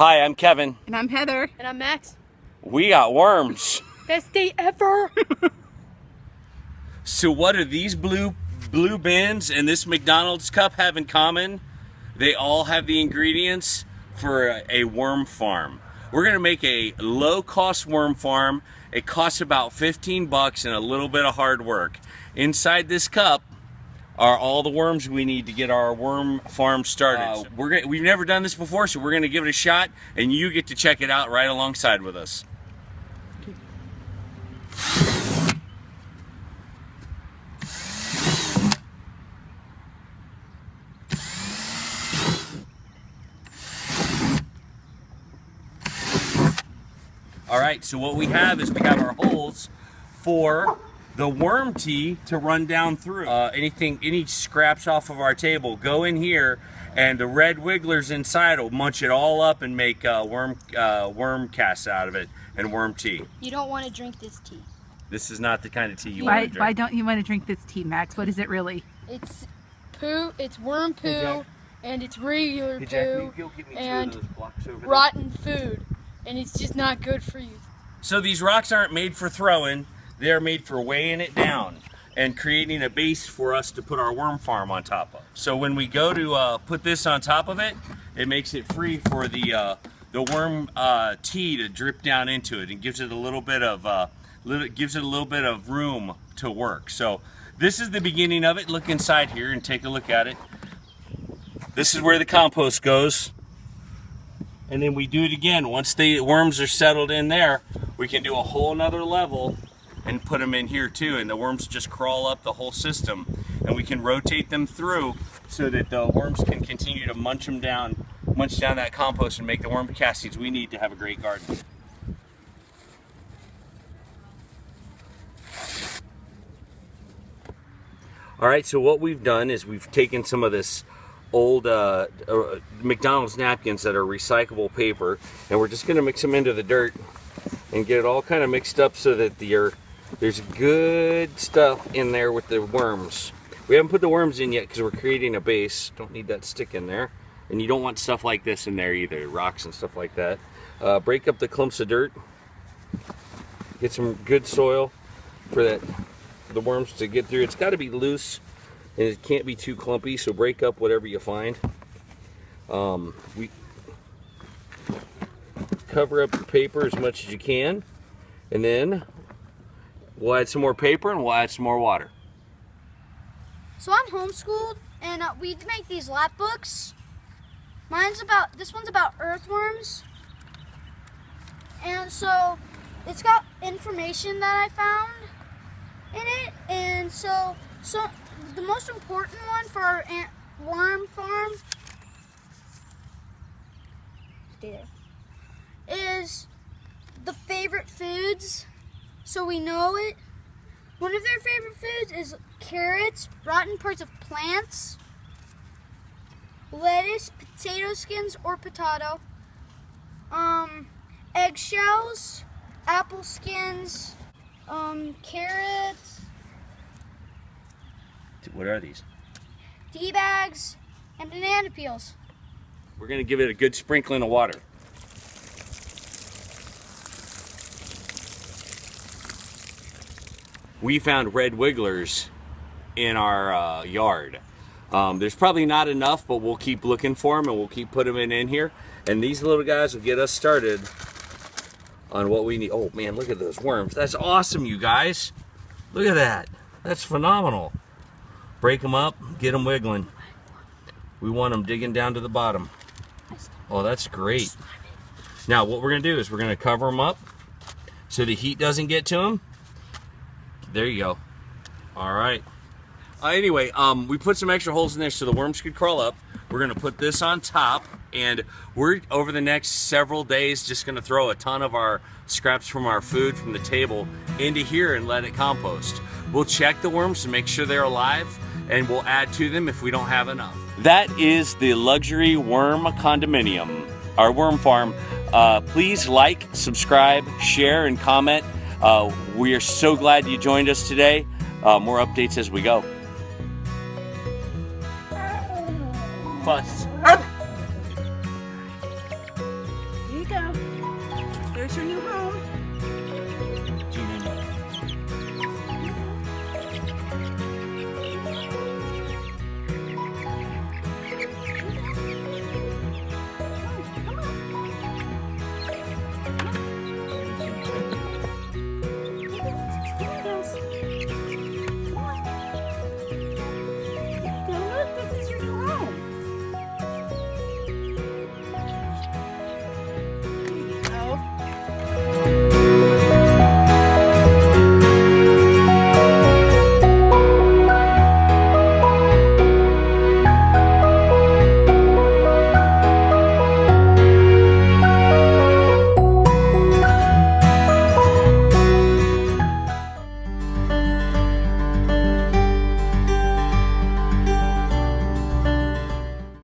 Hi, I'm Kevin. And I'm Heather. And I'm Max. We got worms. Best day ever. So what do these blue bins and this McDonald's cup have in common? They all have the ingredients for a worm farm. We're gonna make a low-cost worm farm. It costs about 15 bucks and a little bit of hard work. Inside this cup are all the worms we need to get our worm farm started. We've never done this before, so we're gonna give it a shot, and you get to check it out right alongside with us. All right, so what we have is we have our holes for the worm tea to run down through. Any scraps off of our table go in here, and the red wigglers inside will munch it all up and make worm casts out of it and worm tea. You don't want to drink this tea. This is not the kind of tea you want to drink. Why don't you want to drink this tea, Max? What is it really? It's poo, it's worm poo, and it's regular poo, and rotten food. And it's just not good for you. So these rocks aren't made for throwing, they're made for weighing it down and creating a base for us to put our worm farm on top of. So when we go to put this on top of it, it makes it free for the worm tea to drip down into it and gives it a little bit of room to work. So this is the beginning of it. Look inside here and take a look at it. This is where the compost goes. And then we do it again. Once the worms are settled in there, we can do a whole nother level and put them in here too. And the worms just crawl up the whole system. And we can rotate them through so that the worms can continue to munch down that compost and make the worm castings we need to have a great garden. All right, so what we've done is we've taken some of this old McDonald's napkins that are recyclable paper, and we're just going to mix them into the dirt and get it all kind of mixed up so that there's good stuff in there with the worms. We haven't put the worms in yet because we're creating a base. Don't need that stick in there, and you don't want stuff like this in there either, rocks and stuff like that. Break up the clumps of dirt, get some good soil for the worms to get through. It's got to be loose and it can't be too clumpy, so break up whatever you find. We cover up the paper as much as you can, and then we'll add some more paper and we'll add some more water. So I'm homeschooled, and we make these lap books. This one's about earthworms, and so it's got information that I found in it, and so the most important one for our worm farm is the favorite foods, so we know it. One of their favorite foods is carrots, rotten parts of plants, lettuce, potato skins or potato, eggshells, apple skins, carrots. What are these? Tea bags and banana peels. We're going to give it a good sprinkling of water. We found red wigglers in our yard. There's probably not enough, but we'll keep looking for them and we'll keep putting them in here. And these little guys will get us started on what we need. Oh man, look at those worms. That's awesome, you guys. Look at that. That's phenomenal. Break them up, get them wiggling. We want them digging down to the bottom. Oh, that's great. Now what we're gonna do is we're gonna cover them up so the heat doesn't get to them. There you go. All right. Anyway, we put some extra holes in there so the worms could crawl up. We're gonna put this on top, and we're over the next several days just gonna throw a ton of our scraps from our food from the table into here and let it compost. We'll check the worms to make sure they're alive, and we'll add to them if we don't have enough. That is the luxury worm condominium, our worm farm. Please like, subscribe, share, and comment. We are so glad you joined us today. More updates as we go. Fuss. There's your new home.